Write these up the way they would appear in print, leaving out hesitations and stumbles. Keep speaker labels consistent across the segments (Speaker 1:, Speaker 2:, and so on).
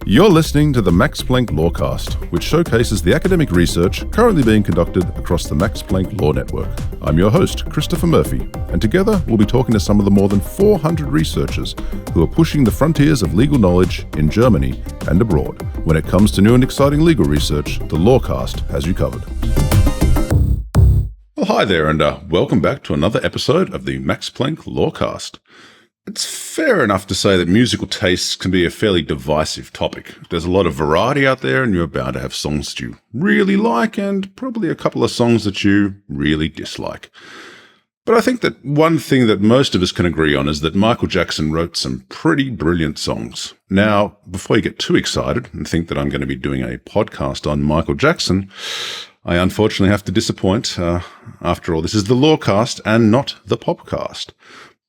Speaker 1: You're listening to the Max Planck Lawcast, which showcases the academic research currently being conducted across the Max Planck Law Network. I'm your host, Christopher Murphy, and together we'll be talking to some of the more than 400 researchers who are pushing the frontiers of legal knowledge in Germany and abroad. When it comes to new and exciting legal research, the Lawcast has you covered. Well, hi there, and welcome back to another episode of the Max Planck Lawcast. It's fair enough to say that musical tastes can be a fairly divisive topic. There's a lot of variety out there, and you're bound to have songs that you really like and probably a couple of songs that you really dislike. But I think that one thing that most of us can agree on is that Michael Jackson wrote some pretty brilliant songs. Now, before you get too excited and think that I'm going to be doing a podcast on Michael Jackson, I unfortunately have to disappoint. After all, this is the Lawcast and not the Popcast.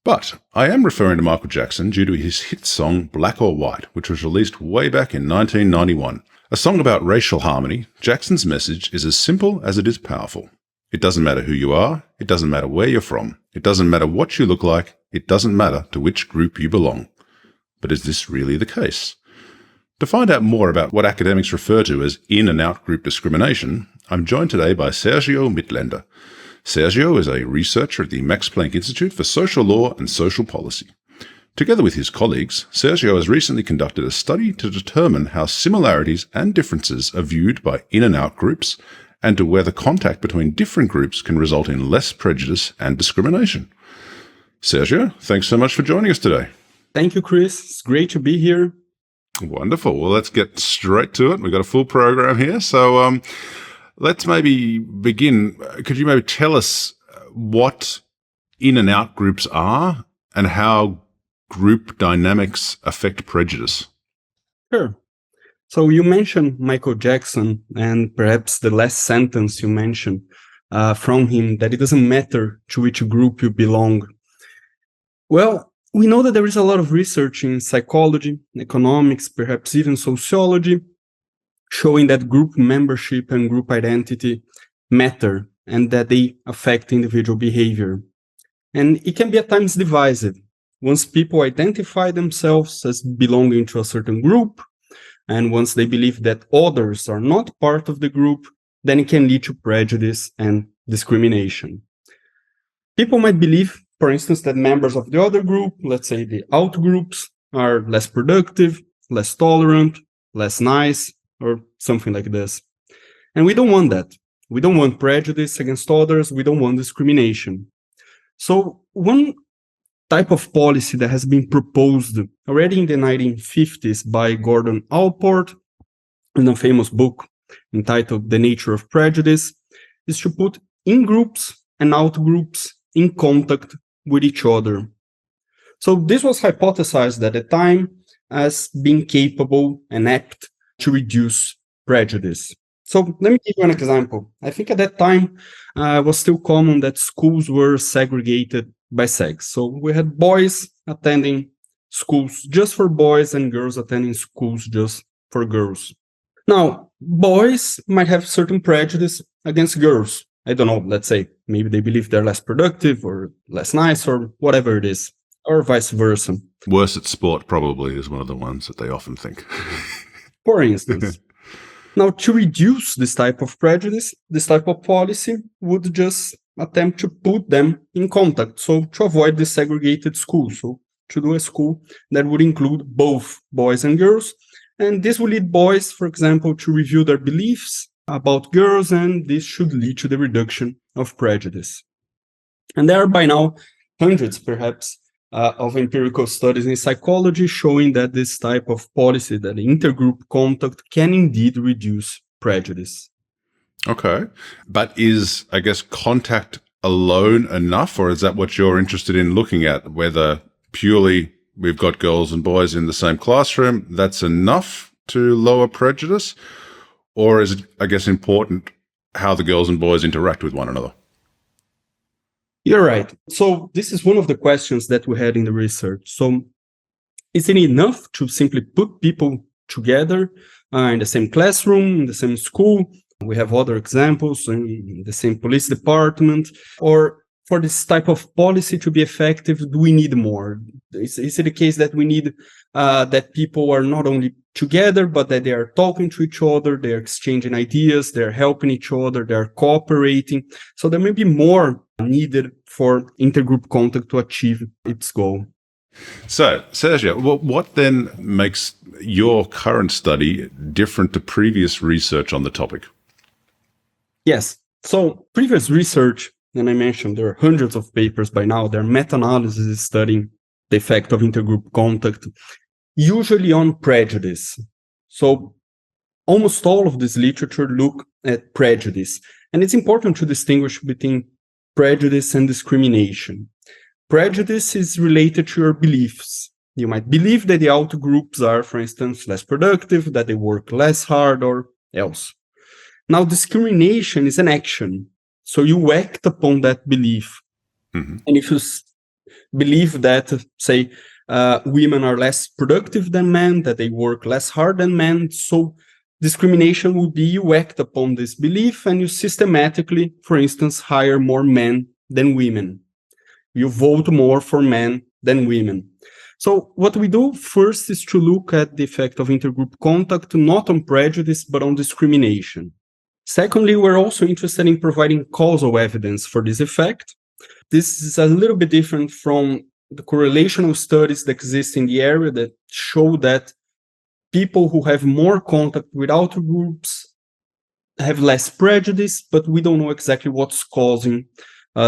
Speaker 1: But I am referring to Michael Jackson due to his hit song Black or White, which was released way back in 1991. A song about racial harmony, Jackson's message is as simple as it is powerful. It doesn't matter who you are, it doesn't matter where you're from, it doesn't matter what you look like, it doesn't matter to which group you belong. But is this really the case? To find out more about what academics refer to as in- and out-group discrimination, I'm joined today by Sergio Mittlaender. Sergio is a researcher at the Max Planck Institute for Social Law and Social Policy. Together with his colleagues, Sergio has recently conducted a study to determine how similarities and differences are viewed by in- and out groups, and to whether contact between different groups can result in less prejudice and discrimination. Sergio, thanks so much for joining us today.
Speaker 2: Thank you, Chris. It's great to be here.
Speaker 1: Wonderful. Well, let's get straight to it. We've got a full program here. So, let's maybe begin. Could you maybe tell us what in- and out groups are and how group dynamics affect prejudice?
Speaker 2: Sure. So you mentioned Michael Jackson, and perhaps the last sentence you mentioned from him, that it doesn't matter to which group you belong. Well, we know that there is a lot of research in psychology, economics, perhaps even sociology, showing that group membership and group identity matter and that they affect individual behavior. And it can be at times divisive. Once people identify themselves as belonging to a certain group, and once they believe that others are not part of the group, then it can lead to prejudice and discrimination. People might believe, for instance, that members of the other group, let's say the out groups, are less productive, less tolerant, less nice, or something like this. And we don't want that. We don't want prejudice against others. We don't want discrimination. So one type of policy that has been proposed already in the 1950s by Gordon Allport in a famous book entitled The Nature of Prejudice is to put in-groups and out-groups in contact with each other. So this was hypothesized at the time as being capable and apt to reduce prejudice. So let me give you an example. I think at that time, it was still common that schools were segregated by sex. So we had boys attending schools just for boys and girls attending schools just for girls. Now, boys might have certain prejudice against girls. I don't know, let's say, maybe they believe they're less productive or less nice or whatever it is, or vice versa.
Speaker 1: Worse at sport probably is one of the ones that they often think.
Speaker 2: For instance. Now, to reduce this type of prejudice, this type of policy would just attempt to put them in contact. So to avoid the segregated school. So to do a school that would include both boys and girls. And this will lead boys, for example, to review their beliefs about girls, and this should lead to the reduction of prejudice. And there are by now hundreds, perhaps, of empirical studies in psychology showing that this type of policy, that intergroup contact, can indeed reduce prejudice.
Speaker 1: Okay. But is, I guess, contact alone enough, or is that what you're interested in looking at? Whether purely we've got girls and boys in the same classroom, that's enough to lower prejudice? Or is it, I guess, important how the girls and boys interact with one another?
Speaker 2: You're right. So this is one of the questions that we had in the research. So is it enough to simply put people together in the same classroom, in the same school? We have other examples in the same police department. Or for this type of policy to be effective, do we need more? Is it the case that we need that people are not only together, but that they are talking to each other, they're exchanging ideas, they're helping each other, they're cooperating? So there may be more needed for intergroup contact to achieve its goal.
Speaker 1: So, Sergio, what then makes your current study different to previous research on the topic?
Speaker 2: Yes. So previous research, and I mentioned there are hundreds of papers by now, there are meta-analyses studying the effect of intergroup contact, usually on prejudice. So almost all of this literature look at prejudice. And it's important to distinguish between prejudice and discrimination. Prejudice is related to your beliefs. You might believe that the out groups are, for instance, less productive, that they work less hard, or else. Now, discrimination is an action. So you act upon that belief. Mm-hmm. And if you believe that, say, women are less productive than men, that they work less hard than men, so discrimination would be you act upon this belief and you systematically, for instance, hire more men than women. You vote more for men than women. So what we do first is to look at the effect of intergroup contact, not on prejudice, but on discrimination. Secondly, we're also interested in providing causal evidence for this effect. This is a little bit different from the correlational studies that exist in the area that show that people who have more contact with outer groups have less prejudice, but we don't know exactly what's causing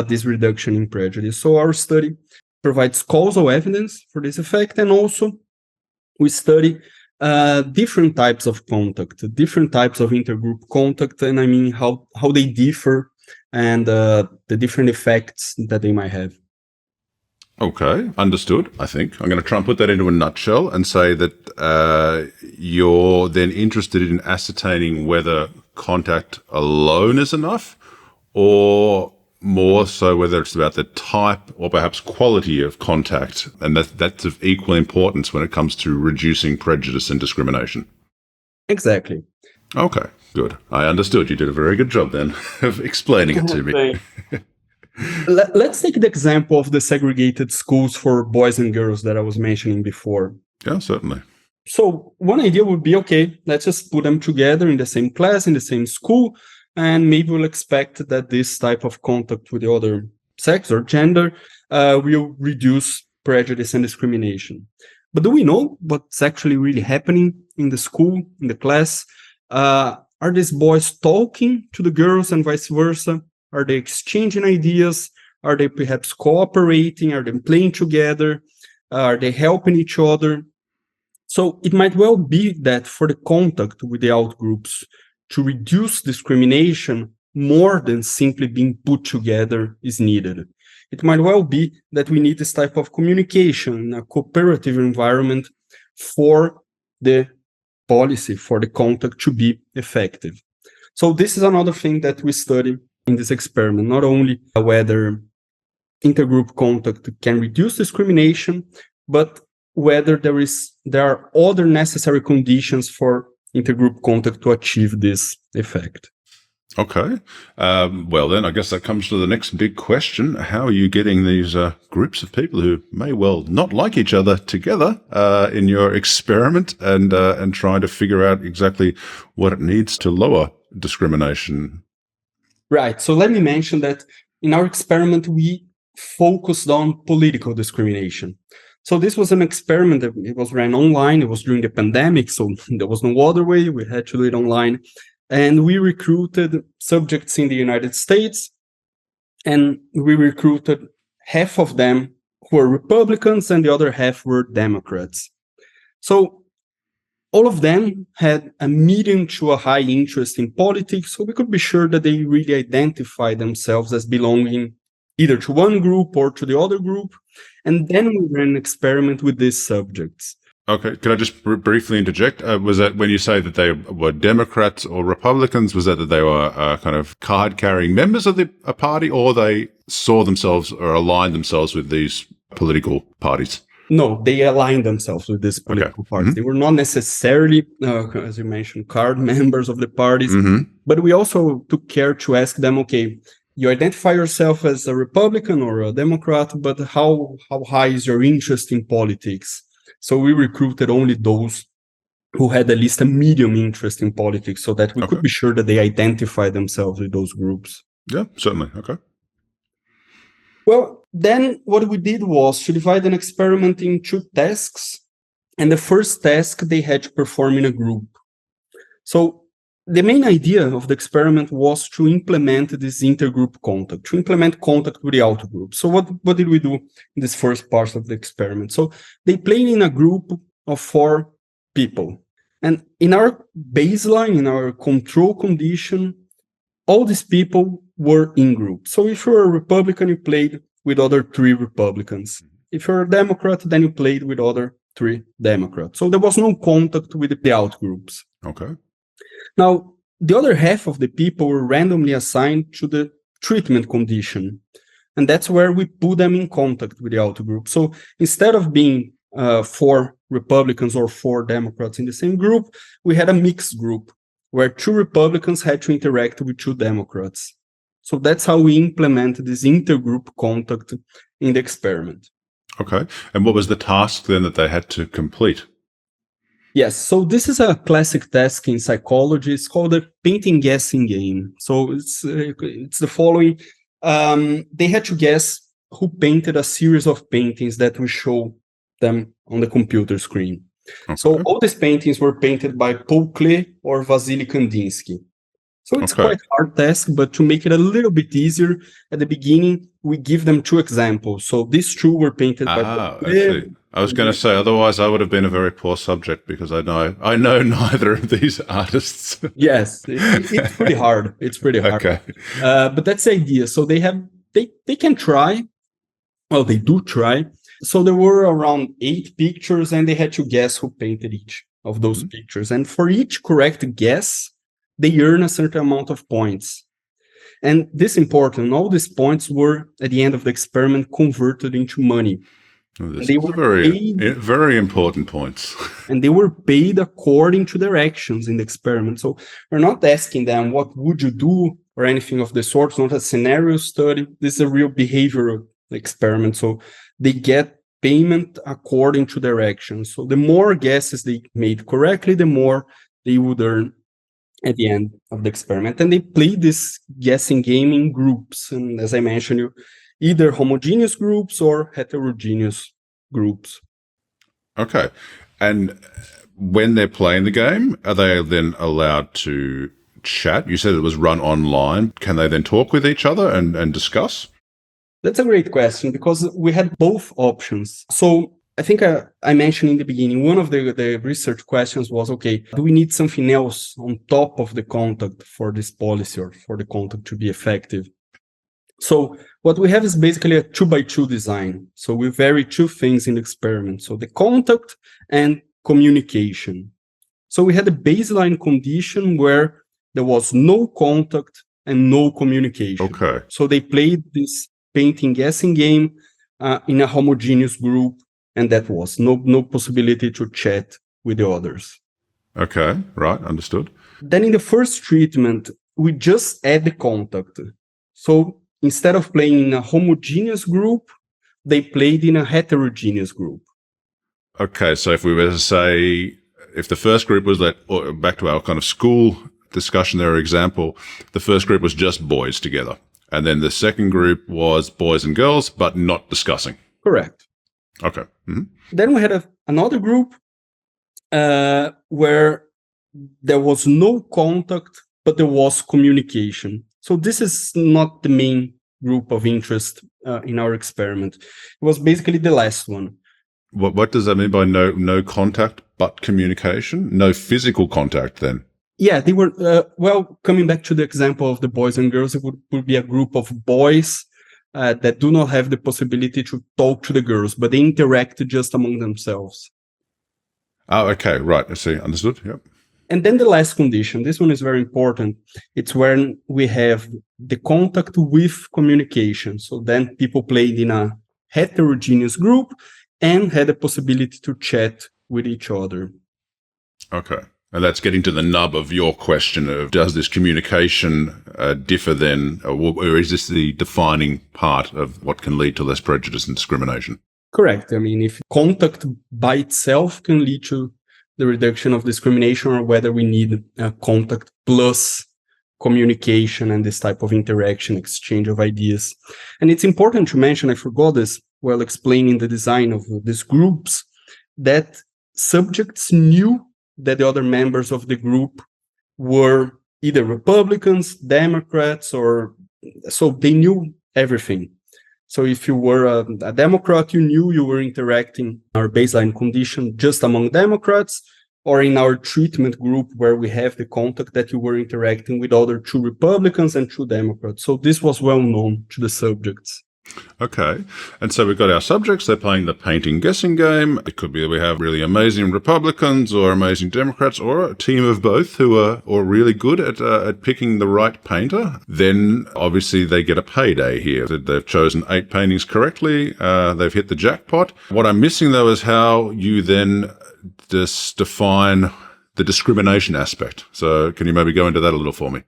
Speaker 2: this reduction in prejudice. So our study provides causal evidence for this effect, and also we study different types of contact, different types of intergroup contact, and I mean how they differ and the different effects that they might have.
Speaker 1: Okay, understood, I think. I'm going to try and put that into a nutshell and say that you're then interested in ascertaining whether contact alone is enough, or more so whether it's about the type or perhaps quality of contact, and that's of equal importance when it comes to reducing prejudice and discrimination.
Speaker 2: Exactly.
Speaker 1: Okay, good. I understood. You did a very good job then of explaining it to me.
Speaker 2: Let's take the example of the segregated schools for boys and girls that I was mentioning before.
Speaker 1: Yeah, certainly.
Speaker 2: So one idea would be, okay, let's just put them together in the same class, in the same school, and maybe we'll expect that this type of contact with the other sex or gender will reduce prejudice and discrimination. But do we know what's actually really happening in the school, in the class? Are these boys talking to the girls and vice versa? Are they exchanging ideas? Are they perhaps cooperating? Are they playing together? Are they helping each other? So it might well be that for the contact with the out groups to reduce discrimination, more than simply being put together is needed. It might well be that we need this type of communication, a cooperative environment for the policy, for the contact to be effective. So this is another thing that we study in this experiment, not only whether intergroup contact can reduce discrimination, but whether there are other necessary conditions for intergroup contact to achieve this effect.
Speaker 1: Okay. Well, then I guess that comes to the next big question. How are you getting these groups of people who may well not like each other together in your experiment and trying to figure out exactly what it needs to lower discrimination?
Speaker 2: Right. So let me mention that in our experiment, we focused on political discrimination. So this was an experiment that it was ran online. It was during the pandemic, so there was no other way. We had to do it online. And we recruited subjects in the United States, and we recruited half of them who were Republicans and the other half were Democrats. So all of them had a medium to a high interest in politics, so we could be sure that they really identify themselves as belonging either to one group or to the other group. And then we ran an experiment with these subjects.
Speaker 1: Okay, can I just briefly interject? Was that when you say that they were Democrats or Republicans, was that they were kind of card-carrying members of the party, or they saw themselves or aligned themselves with these political parties?
Speaker 2: No, they aligned themselves with these political parties. Mm-hmm. They were not necessarily, as you mentioned, card members of the parties, mm-hmm. but we also took care to ask them, okay, you identify yourself as a Republican or a Democrat, but how high is your interest in politics? So we recruited only those who had at least a medium interest in politics so that we could be sure that they identify themselves with those groups.
Speaker 1: Yeah, certainly. Okay.
Speaker 2: Well, then what we did was to divide an experiment in 2 tasks. And the first task they had to perform in a group. So the main idea of the experiment was to implement this intergroup contact, to implement contact with the outgroup. So what did we do in this first part of the experiment? So they played in a group of 4 people. And in our baseline, in our control condition, all these people were in groups. So if you're a Republican, you played with other 3 Republicans. If you're a Democrat, then you played with other 3 Democrats. So there was no contact with the outgroups.
Speaker 1: Okay.
Speaker 2: Now, the other half of the people were randomly assigned to the treatment condition. And that's where we put them in contact with the outgroup. So instead of being 4 Republicans or 4 Democrats in the same group, we had a mixed group where 2 Republicans had to interact with 2 Democrats. So that's how we implemented this intergroup contact in the experiment.
Speaker 1: Okay. And what was the task then that they had to complete?
Speaker 2: Yes, so this is a classic task in psychology. It's called a painting guessing game. So it's the following. They had to guess who painted a series of paintings that we show them on the computer screen.
Speaker 1: Okay.
Speaker 2: So all these paintings were painted by Paul Klee or Vasily Kandinsky. So it's quite a hard task, but to make it a little bit easier, at the beginning, we give them 2 examples. So these 2 were painted by Paul Klee.
Speaker 1: I see. I was going to say, otherwise I would have been a very poor subject because I know neither of these artists.
Speaker 2: Yes, it's pretty hard. It's pretty hard.
Speaker 1: Okay.
Speaker 2: But that's the idea. So they can try. Well, they do try. So there were around 8 pictures and they had to guess who painted each of those pictures. And for each correct guess, they earn a certain amount of points. And this is important. All these points were, at the end of the experiment, converted into money.
Speaker 1: They were very important points.
Speaker 2: And they were paid according to their actions in the experiment. So we're not asking them, what would you do or anything of the sort. It's not a scenario study. This is a real behavioral experiment. So they get payment according to their actions. So the more guesses they made correctly, the more they would earn at the end of the experiment. And they play this guessing game in groups. And as I mentioned, either homogeneous groups or heterogeneous groups.
Speaker 1: Okay. And when they're playing the game, are they then allowed to chat? You said it was run online. Can they then talk with each other and discuss?
Speaker 2: That's a great question because we had both options. So I think I mentioned in the beginning, one of the research questions was, okay, do we need something else on top of the contact for this policy or for the contact to be effective? So what we have is basically a 2x2 design. So we vary 2 things in the experiment. So the contact and communication. So we had a baseline condition where there was no contact and no communication.
Speaker 1: Okay.
Speaker 2: So they played this painting guessing game in a homogeneous group, and that was no possibility to chat with the others.
Speaker 1: Okay, right, understood.
Speaker 2: Then in the first treatment, we just add the contact. So instead of playing in a homogeneous group, they played in a heterogeneous group.
Speaker 1: Okay, so if we were to say, if the first group was back to our kind of school discussion there, example, the first group was just boys together. And then the second group was boys and girls, but not discussing.
Speaker 2: Correct.
Speaker 1: Okay. Mm-hmm.
Speaker 2: Then we had another group where there was no contact, but there was communication. So this is not the main group of interest in our experiment. It was basically the last one.
Speaker 1: What does that mean by no contact but communication? No physical contact then?
Speaker 2: Yeah, they were, coming back to the example of the boys and girls, it would be a group of boys that do not have the possibility to talk to the girls, but they interact just among themselves.
Speaker 1: Oh, okay, right. I see. Understood. Yep.
Speaker 2: And then the last condition, this one is very important. It's when we have the contact with communication. So then people played in a heterogeneous group and had the possibility to chat with each other.
Speaker 1: Okay. And that's getting to the nub of your question of, does this communication differ then, or is this the defining part of what can lead to less prejudice and discrimination?
Speaker 2: Correct. I mean, if contact by itself can lead to the reduction of discrimination, or whether we need contact plus communication and this type of interaction, exchange of ideas. And it's important to mention, I forgot this while explaining the design of these groups, that subjects knew that the other members of the group were either Republicans, Democrats, or so they knew everything. So if you were a Democrat, you knew you were interacting our baseline condition just among Democrats, or in our treatment group where we have the contact, that you were interacting with other 2 Republicans and 2 Democrats. So this was well known to the subjects.
Speaker 1: Okay. And so we've got our subjects, they're playing the painting guessing game. It could be that we have really amazing Republicans or amazing Democrats, or a team of both who are really good at picking the right painter. Then obviously they get a payday here. They've chosen 8 paintings correctly. They've hit the jackpot. What I'm missing though is how you then just define the discrimination aspect. So can you maybe go into that a little for me?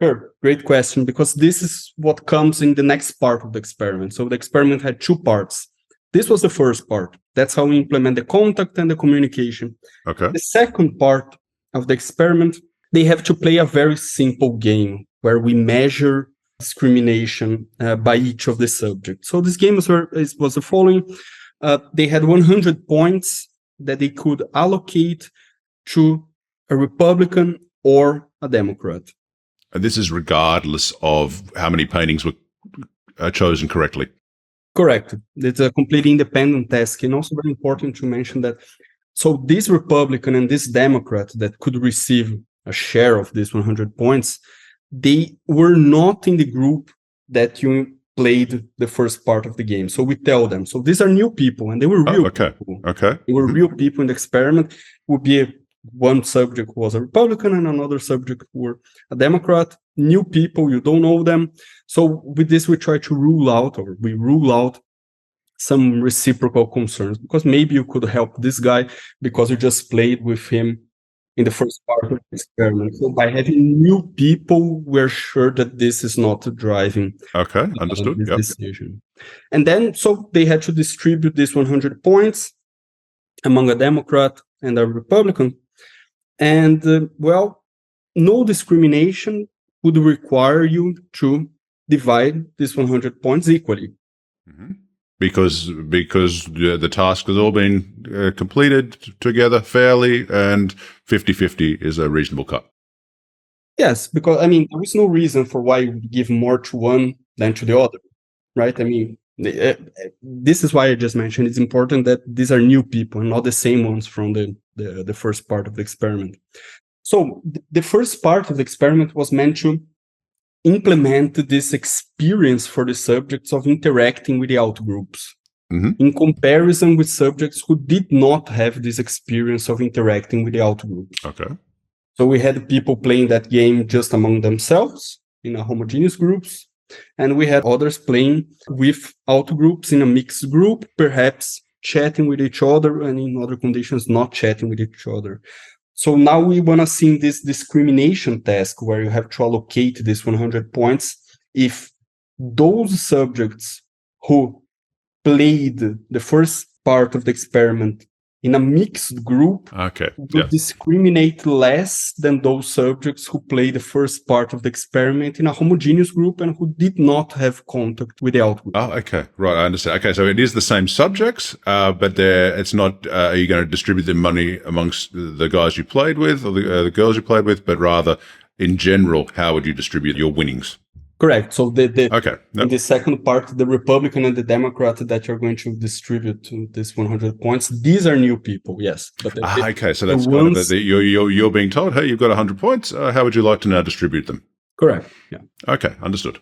Speaker 2: Sure. Great question, because this is what comes in the next part of the experiment. So the experiment had 2 parts. This was the first part. That's how we implement the contact and the communication.
Speaker 1: Okay.
Speaker 2: The second part of the experiment, they have to play a very simple game where we measure discrimination by each of the subjects. So this game was the following. They had 100 points that they could allocate to a Republican or a Democrat.
Speaker 1: And this is regardless of how many paintings were chosen correctly.
Speaker 2: Correct. It's a completely independent task. And also very important to mention that, so this Republican and this Democrat that could receive a share of these 100 points, they were not in the group that you played the first part of the game. So we tell them, so these are new people, and they were real people.
Speaker 1: Okay.
Speaker 2: They were real people in the experiment. Would be one subject who was a Republican and another subject who were a Democrat. New people, you don't know them. So with this, we try to rule out some reciprocal concerns, because maybe you could help this guy because you just played with him in the first part of the experiment. So by having new people, we're sure that this is not driving
Speaker 1: understood.
Speaker 2: this decision. And then, so they had to distribute these 100 points among a Democrat and a Republican. And, no discrimination would require you to divide these 100 points equally.
Speaker 1: Mm-hmm. Because the task has all been completed together fairly, and 50-50 is a reasonable cut.
Speaker 2: Yes, because, I mean, there is no reason for why you would give more to one than to the other, right? I mean, this is why I just mentioned it's important that these are new people and not the same ones from the first part of the experiment. So the first part of the experiment was meant to implement this experience for the subjects of interacting with the outgroups, in comparison with subjects who did not have this experience of interacting with the outgroups.
Speaker 1: Okay.
Speaker 2: So we had people playing that game just among themselves in a homogeneous groups, and we had others playing with outgroups in a mixed group, perhaps chatting with each other, and in other conditions not chatting with each other. So now we want to see this discrimination task where you have to allocate these 100 points if those subjects who played the first part of the experiment in a mixed group would discriminate less than those subjects who played the first part of the experiment in a homogeneous group and who did not have contact with the outgroup.
Speaker 1: Oh, okay. Right, I understand. Okay, so it is the same subjects, but it's not, are you going to distribute the money amongst the guys you played with or the girls you played with, but rather, in general, how would you distribute your winnings?
Speaker 2: Correct. So in the second part, the Republican and the Democrat that you're going to distribute to this 100 points, these are new people, yes. But
Speaker 1: okay, so that's kind of you're being told, hey, you've got 100 points. How would you like to now distribute them?
Speaker 2: Correct. Yeah.
Speaker 1: Okay, understood.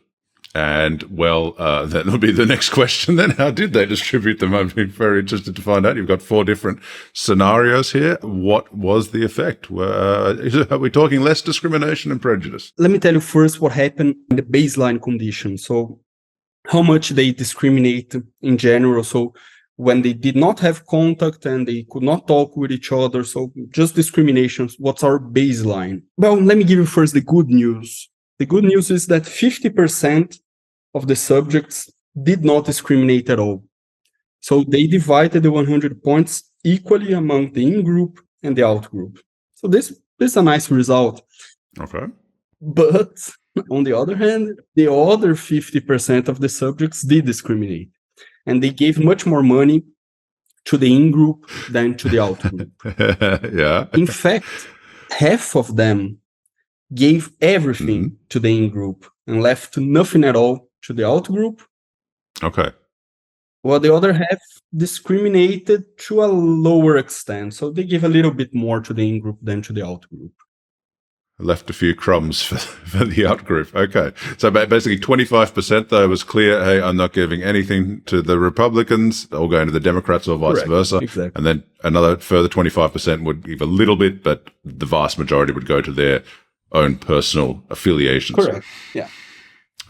Speaker 1: And that will be the next question then. How did they distribute them? I'd be very interested to find out. You've got 4 different scenarios here. What was the effect? Are we talking less discrimination and prejudice?
Speaker 2: Let me tell you first what happened in the baseline condition. So how much they discriminate in general. So when they did not have contact and they could not talk with each other. So just discriminations. What's our baseline? Well, let me give you first the good news. The good news is that 50% of the subjects did not discriminate at all. So they divided the 100 points equally among the in-group and the out-group. So this is a nice result.
Speaker 1: Okay.
Speaker 2: But on the other hand, the other 50% of the subjects did discriminate. And they gave much more money to the in-group than to the out-group.
Speaker 1: Yeah.
Speaker 2: In fact, half of them gave everything to the in-group and left nothing at all to the out-group.
Speaker 1: Okay.
Speaker 2: While the other half discriminated to a lower extent. So they give a little bit more to the in-group than to the out-group.
Speaker 1: Left a few crumbs for the out-group. Okay. So basically 25% though was clear, hey, I'm not giving anything to the Republicans, all going to the Democrats or vice versa.
Speaker 2: Exactly.
Speaker 1: And then another further 25% would give a little bit, but the vast majority would go to their own personal affiliations.
Speaker 2: Correct. Yeah.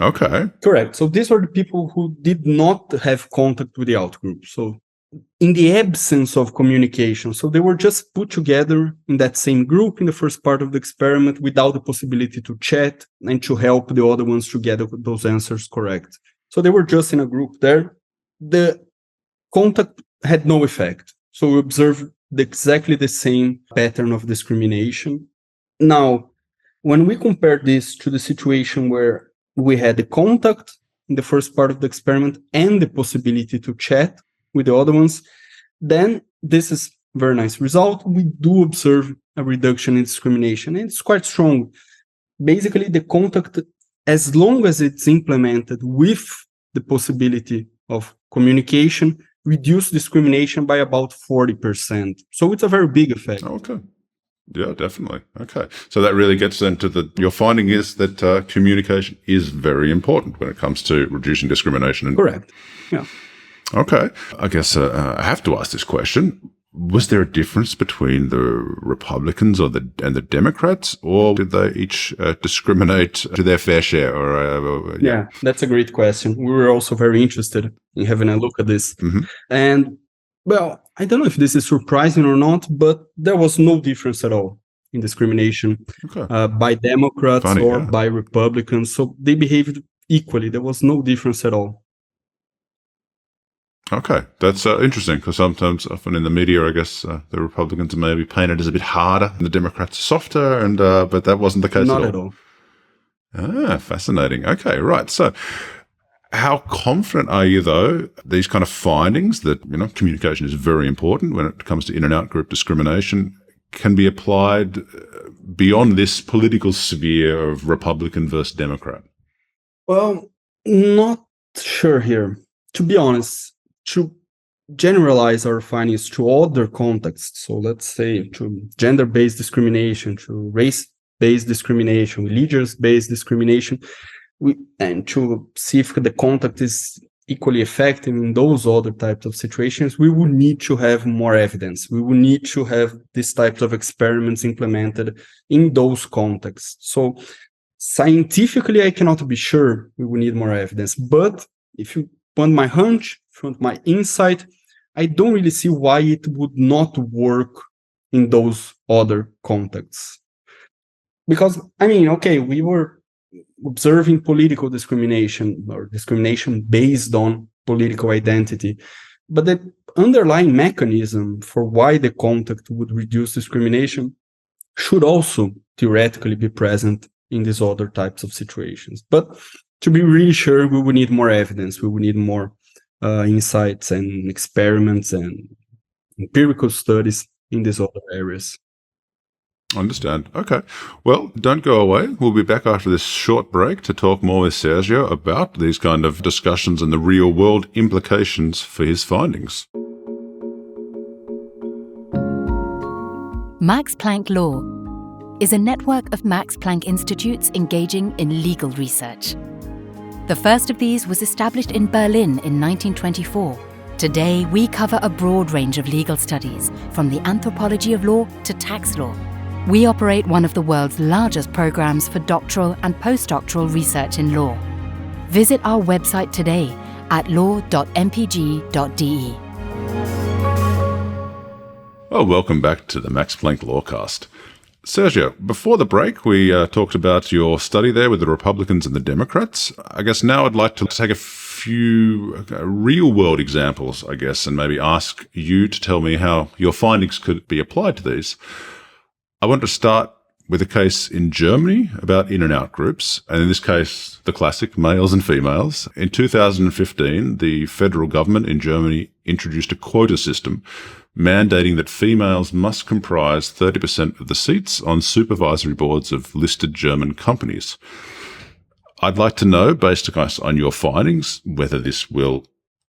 Speaker 1: Okay.
Speaker 2: Correct. So these were the people who did not have contact with the out-group. So in the absence of communication, so they were just put together in that same group in the first part of the experiment without the possibility to chat and to help the other ones to get those answers correct. So they were just in a group there. The contact had no effect. So we observed exactly the same pattern of discrimination. Now, when we compare this to the situation where we had the contact in the first part of the experiment and the possibility to chat with the other ones, then this is a very nice result. We do observe a reduction in discrimination, and it's quite strong. Basically, the contact, as long as it's implemented with the possibility of communication, reduce discrimination by about 40%. So it's a very big effect.
Speaker 1: Okay. Yeah, definitely. Okay. So that really gets into your finding is that communication is very important when it comes to reducing discrimination.
Speaker 2: Correct. Yeah.
Speaker 1: Okay. I guess I have to ask this question. Was there a difference between the Republicans and the Democrats, or did they each discriminate to their fair share?
Speaker 2: Yeah, that's a great question. We were also very interested in having a look at this.
Speaker 1: Mm-hmm.
Speaker 2: And, well, I don't know if this is surprising or not, but there was no difference at all in discrimination by Democrats by Republicans. So they behaved equally. There was no difference at all.
Speaker 1: Okay, that's interesting because often in the media, I guess the Republicans are maybe painted as a bit harder and the Democrats are softer, but that wasn't the case
Speaker 2: Not at all.
Speaker 1: Ah, fascinating. Okay, right. So how confident are you, though, these kind of findings that, communication is very important when it comes to in and out group discrimination can be applied beyond this political sphere of Republican versus Democrat?
Speaker 2: Well, not sure here. To be honest, to generalize our findings to other contexts, so let's say to gender-based discrimination, to race-based discrimination, religious-based discrimination, and to see if the contact is equally effective in those other types of situations, we will need to have more evidence. We will need to have these types of experiments implemented in those contexts. So scientifically, I cannot be sure we will need more evidence. But if you want my hunch, if you want my insight, I don't really see why it would not work in those other contexts. Because, we were observing political discrimination or discrimination based on political identity. But the underlying mechanism for why the contact would reduce discrimination should also theoretically be present in these other types of situations. But to be really sure, we would need more evidence. We would need more insights and experiments and empirical studies in these other areas.
Speaker 1: Understand. Okay. Well, don't go away. We'll be back after this short break to talk more with Sergio about these kind of discussions and the real world implications for his findings.
Speaker 3: Max Planck Law is a network of Max Planck Institutes engaging in legal research. The first of these was established in Berlin in 1924. Today, we cover a broad range of legal studies, from the anthropology of law to tax law. We operate one of the world's largest programs for doctoral and postdoctoral research in law. Visit our website today at law.mpg.de.
Speaker 1: Oh, welcome back to the Max Planck Lawcast. Sergio, before the break, we talked about your study there with the Republicans and the Democrats. I guess now I'd like to take a few real-world examples, I guess, and maybe ask you to tell me how your findings could be applied to these. I want to start with a case in Germany about in and out groups, and in this case, the classic males and females. In 2015, the federal government in Germany introduced a quota system mandating that females must comprise 30% of the seats on supervisory boards of listed German companies. I'd like to know, based on your findings, whether this will,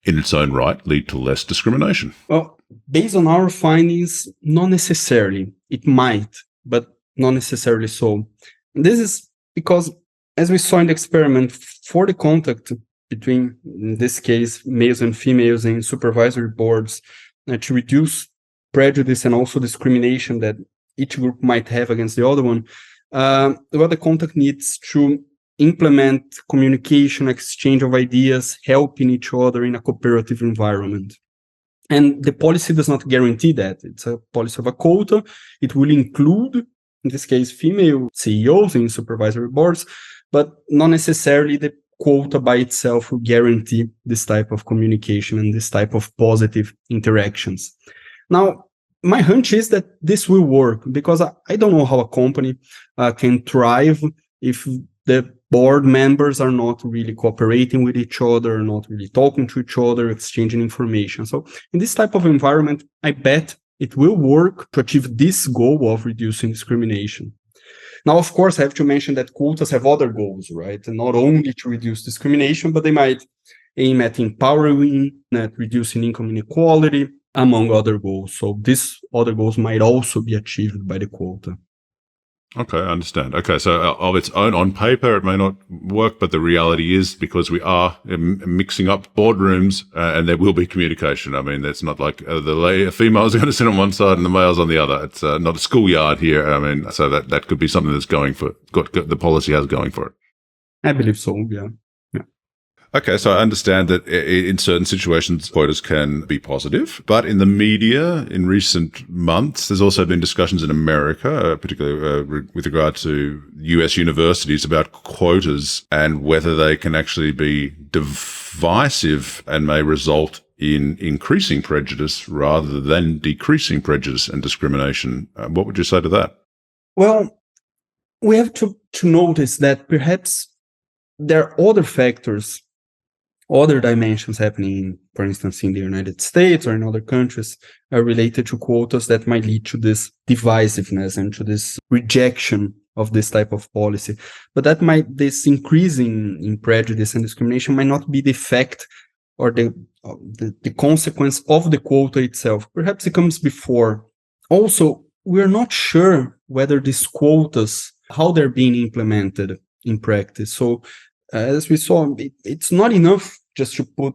Speaker 1: in its own right, lead to less discrimination.
Speaker 2: Well, based on our findings, not necessarily. It might, but not necessarily so. And this is because, as we saw in the experiment, for the contact between, in this case, males and females in supervisory boards, to reduce prejudice and also discrimination that each group might have against the other one, the contact needs to implement communication, exchange of ideas, helping each other in a cooperative environment. And the policy does not guarantee that. It's a policy of a quota. It will include, in this case, female CEOs in supervisory boards, but not necessarily the quota by itself will guarantee this type of communication and this type of positive interactions. Now, my hunch is that this will work because I don't know how a company can thrive if the board members are not really cooperating with each other, not really talking to each other, exchanging information. So in this type of environment, I bet it will work to achieve this goal of reducing discrimination. Now, of course, I have to mention that quotas have other goals, right? And not only to reduce discrimination, but they might aim at empowering, at reducing income inequality, among other goals. So these other goals might also be achieved by the quota.
Speaker 1: Okay, I understand. Okay, so of its own, on paper, it may not work, but the reality is because we are mixing up boardrooms and there will be communication. I mean, it's not like the females are going to sit on one side and the males on the other. It's not a schoolyard here. I mean, so that could be something that's the policy has going for it.
Speaker 2: I believe so, yeah.
Speaker 1: Okay, so I understand that in certain situations, quotas can be positive, but in the media in recent months, there's also been discussions in America, particularly with regard to US universities, about quotas and whether they can actually be divisive and may result in increasing prejudice rather than decreasing prejudice and discrimination. What would you say to that?
Speaker 2: Well, we have to notice that perhaps there are other factors, other dimensions happening, for instance, in the United States or in other countries related to quotas that might lead to this divisiveness and to this rejection of this type of policy. But this increase in prejudice and discrimination might not be the effect or the consequence of the quota itself. Perhaps it comes before. Also, we're not sure whether these quotas, how they're being implemented in practice. So as we saw, it's not enough just to put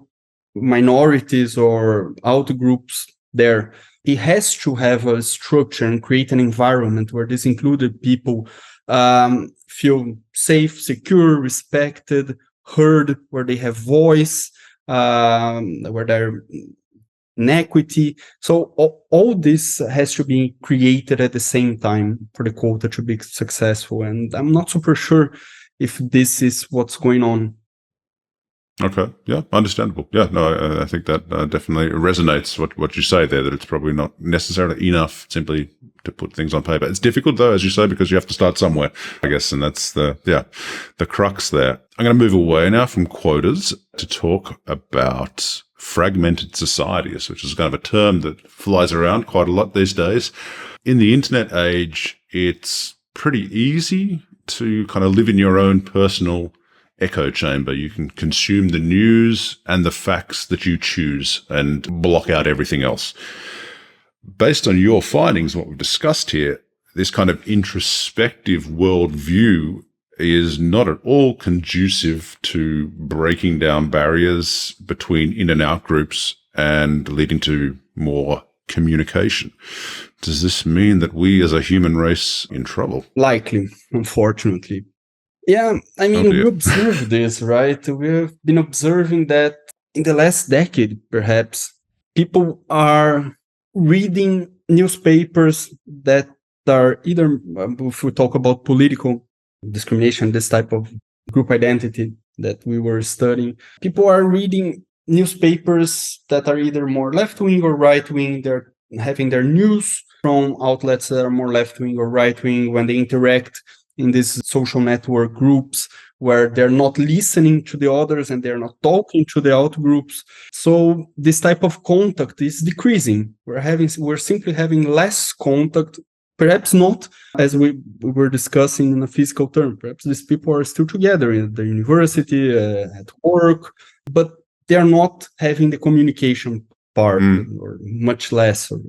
Speaker 2: minorities or out-groups there. It has to have a structure and create an environment where these included people feel safe, secure, respected, heard, where they have voice, where they're in equity. So all this has to be created at the same time for the quota to be successful. And I'm not super sure if this is what's going on.
Speaker 1: Okay. Yeah, understandable. Yeah, no, I think that definitely resonates what you say there, that it's probably not necessarily enough simply to put things on paper. It's difficult though, as you say, because you have to start somewhere, I guess, and that's the crux there. I'm going to move away now from quotas to talk about fragmented societies, which is kind of a term that flies around quite a lot these days. In the internet age, it's pretty easy to kind of live in your own personal echo chamber. You can consume the news and the facts that you choose and block out everything else. Based on your findings, what we've discussed here, this kind of introspective worldview is not at all conducive to breaking down barriers between in and out groups and leading to more communication. Does this mean that we as a human race are in trouble?
Speaker 2: Likely, unfortunately. Yeah, I mean, we observe this, right? We've been observing that in the last decade, perhaps, people are reading newspapers that are either, if we talk about political discrimination, this type of group identity that we were studying, people are reading newspapers that are either more left-wing or right-wing. They're having their news from outlets that are more left-wing or right-wing. When they interact in these social network groups where they're not listening to the others and they're not talking to the out groups. So this type of contact is decreasing. We're simply having less contact, perhaps not as we were discussing in a physical term. Perhaps these people are still together in the university, at work, but they're not having the communication part, or much less, or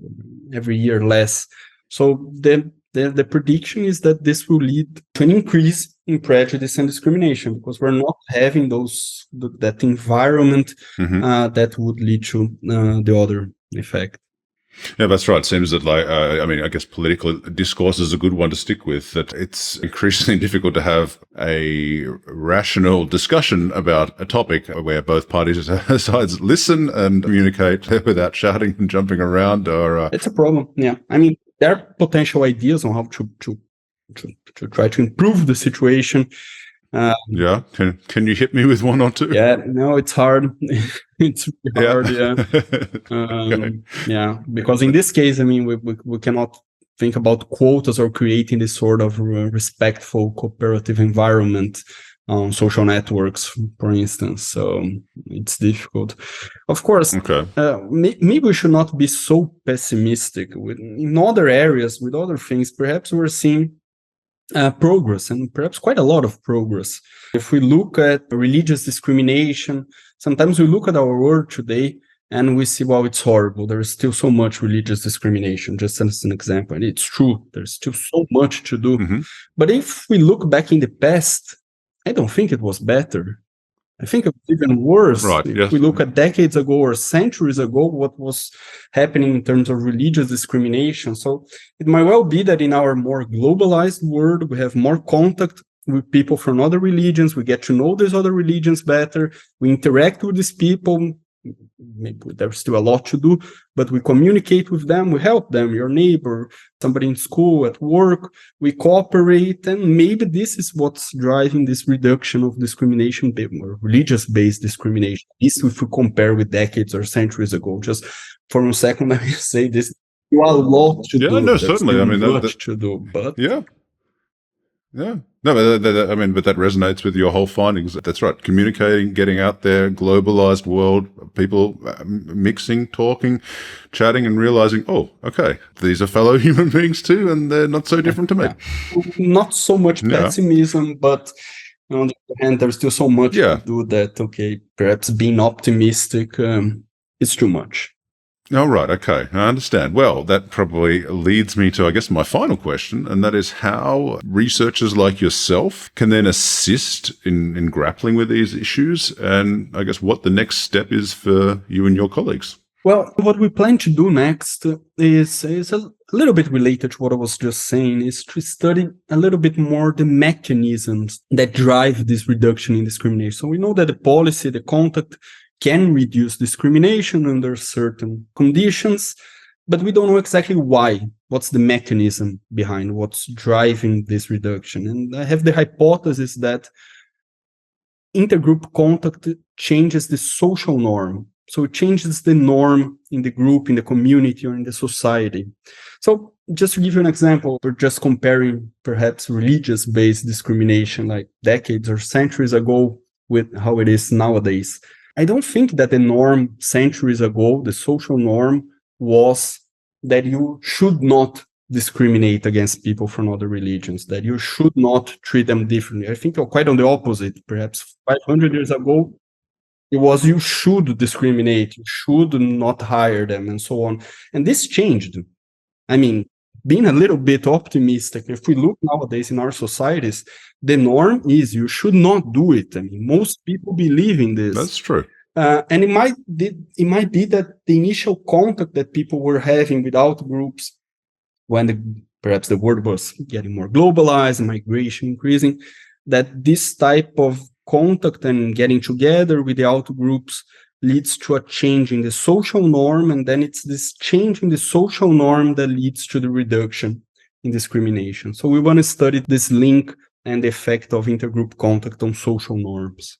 Speaker 2: every year less. So the prediction is that this will lead to an increase in prejudice and discrimination, because we're not having that environment that would lead to the other effect.
Speaker 1: Yeah, that's right. It seems that, I guess political discourse is a good one to stick with, that it's increasingly difficult to have a rational discussion about a topic where both sides listen and communicate without shouting and jumping around.
Speaker 2: It's a problem, yeah. I mean, there are potential ideas on how to try to improve the situation.
Speaker 1: Yeah. Can you hit me with one or two?
Speaker 2: Yeah, no, it's hard. It's really hard,
Speaker 1: Okay.
Speaker 2: Yeah, because in this case, I mean, we cannot think about quotas or creating this sort of respectful cooperative environment on social networks, for instance. So it's difficult. Of course, maybe we should not be so pessimistic. In other areas, with other things, perhaps we're seeing progress, and perhaps quite a lot of progress. If we look at religious discrimination, sometimes we look at our world today and we see, well, it's horrible. There is still so much religious discrimination, just as an example. And it's true, there's still so much to do. But if we look back in the past, I don't think it was better. I think it was even worse.
Speaker 1: Right,
Speaker 2: if we look at decades ago or centuries ago, what was happening in terms of religious discrimination. So it might well be that in our more globalized world, we have more contact with people from other religions. We get to know these other religions better. We interact with these people. Maybe there's still a lot to do, but we communicate with them, we help them, your neighbor, somebody in school, at work, we cooperate, and maybe this is what's driving this reduction of discrimination, or religious-based discrimination, at least if we compare with decades or centuries ago. Just for a second, let me say this, you are a lot to do.
Speaker 1: No, certainly. I mean,
Speaker 2: much to do, but
Speaker 1: yeah. No, but that resonates with your whole findings. That's right. Communicating, getting out there, globalized world, people mixing, talking, chatting, and realizing, oh, okay, these are fellow human beings too, and they're not so different to me.
Speaker 2: Not so much pessimism, but on the other hand, there's still so much to do that, okay, perhaps being optimistic is too much.
Speaker 1: Oh, right. Okay. I understand. Well, that probably leads me to, I guess, my final question, and that is how researchers like yourself can then assist in grappling with these issues, and I guess what the next step is for you and your colleagues.
Speaker 2: Well, what we plan to do next is a little bit related to what I was just saying, is to study a little bit more the mechanisms that drive this reduction in discrimination. So we know that the policy, the contact, can reduce discrimination under certain conditions, but we don't know exactly why. What's the mechanism behind what's driving this reduction? And I have the hypothesis that intergroup contact changes the social norm. So it changes the norm in the group, in the community, or in the society. So just to give you an example, we're just comparing perhaps religious-based discrimination like decades or centuries ago with how it is nowadays. I don't think that the norm centuries ago, the social norm, was that you should not discriminate against people from other religions, that you should not treat them differently. I think quite on the opposite. Perhaps 500 years ago, it was you should discriminate, you should not hire them, and so on. And this changed. I mean, being a little bit optimistic, if we look nowadays in our societies, the norm is you should not do it. I mean, most people believe in this.
Speaker 1: That's true.
Speaker 2: And it might be that the initial contact that people were having with out groups, when perhaps the world was getting more globalized and migration increasing, that this type of contact and getting together with the out groups leads to a change in the social norm, and then it's this change in the social norm that leads to the reduction in discrimination. So we want to study this link and the effect of intergroup contact on social norms.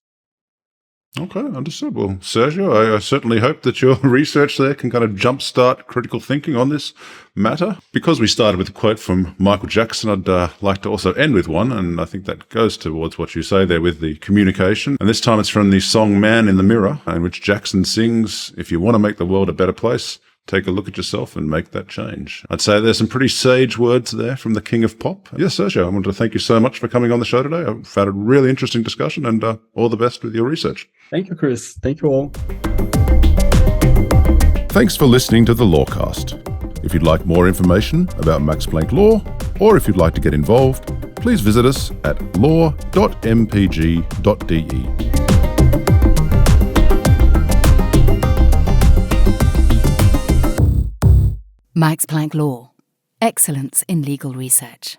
Speaker 1: Okay, understood. Well, Sergio, I certainly hope that your research there can kind of jumpstart critical thinking on this matter. Because we started with a quote from Michael Jackson, I'd like to also end with one, and I think that goes towards what you say there with the communication. And this time it's from the song Man in the Mirror, in which Jackson sings, "If you want to make the world a better place, take a look at yourself and make that change." I'd say there's some pretty sage words there from the king of pop. Yes, Sergio, I want to thank you so much for coming on the show today. I found a really interesting discussion, and all the best with your research.
Speaker 2: Thank you, Chris. Thank you all.
Speaker 1: Thanks for listening to the Lawcast. If you'd like more information about Max Planck Law, or if you'd like to get involved, please visit us at law.mpg.de.
Speaker 3: Max Planck Law. Excellence in legal research.